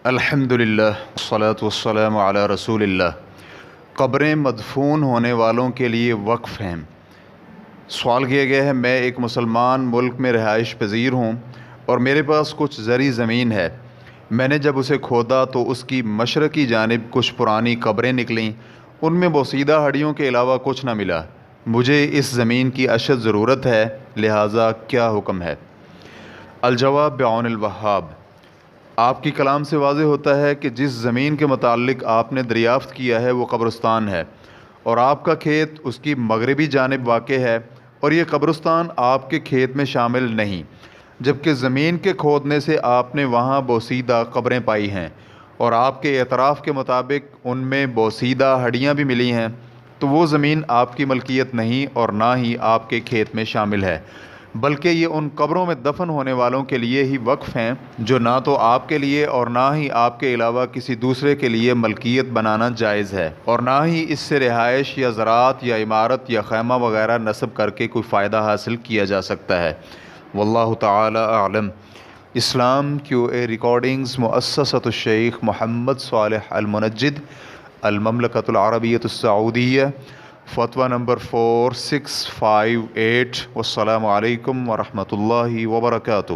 الحمدللہ والصلاة والسلام علی رسول اللہ۔ قبریں مدفون ہونے والوں کے لیے وقف ہیں۔ سوال کیا گیا ہے، میں ایک مسلمان ملک میں رہائش پذیر ہوں اور میرے پاس کچھ زرعی زمین ہے۔ میں نے جب اسے کھودا تو اس کی مشرقی جانب کچھ پرانی قبریں نکلیں، ان میں بوسیدہ ہڈیوں کے علاوہ کچھ نہ ملا۔ مجھے اس زمین کی اشد ضرورت ہے، لہٰذا کیا حکم ہے؟ الجواب بعون الوہاب۔ آپ کی کلام سے واضح ہوتا ہے کہ جس زمین کے متعلق آپ نے دریافت کیا ہے وہ قبرستان ہے، اور آپ کا کھیت اس کی مغربی جانب واقع ہے، اور یہ قبرستان آپ کے کھیت میں شامل نہیں، جبکہ زمین کے کھودنے سے آپ نے وہاں بوسیدہ قبریں پائی ہیں، اور آپ کے اعتراف کے مطابق ان میں بوسیدہ ہڈیاں بھی ملی ہیں، تو وہ زمین آپ کی ملکیت نہیں اور نہ ہی آپ کے کھیت میں شامل ہے، بلکہ یہ ان قبروں میں دفن ہونے والوں کے لیے ہی وقف ہیں جو نہ تو آپ کے لیے اور نہ ہی آپ کے علاوہ کسی دوسرے کے لیے ملکیت بنانا جائز ہے، اور نہ ہی اس سے رہائش یا زراعت یا عمارت یا خیمہ وغیرہ نصب کر کے کوئی فائدہ حاصل کیا جا سکتا ہے۔ واللہ تعالی اعلم۔ اسلام کیو اے ریکارڈنگز، مؤسسۃ الشیخ محمد صالح المنجد، المملکۃ العربیۃ السعودیہ، فتویٰ نمبر 4658۔ والسلام علیکم ورحمۃ اللہ وبرکاتہ۔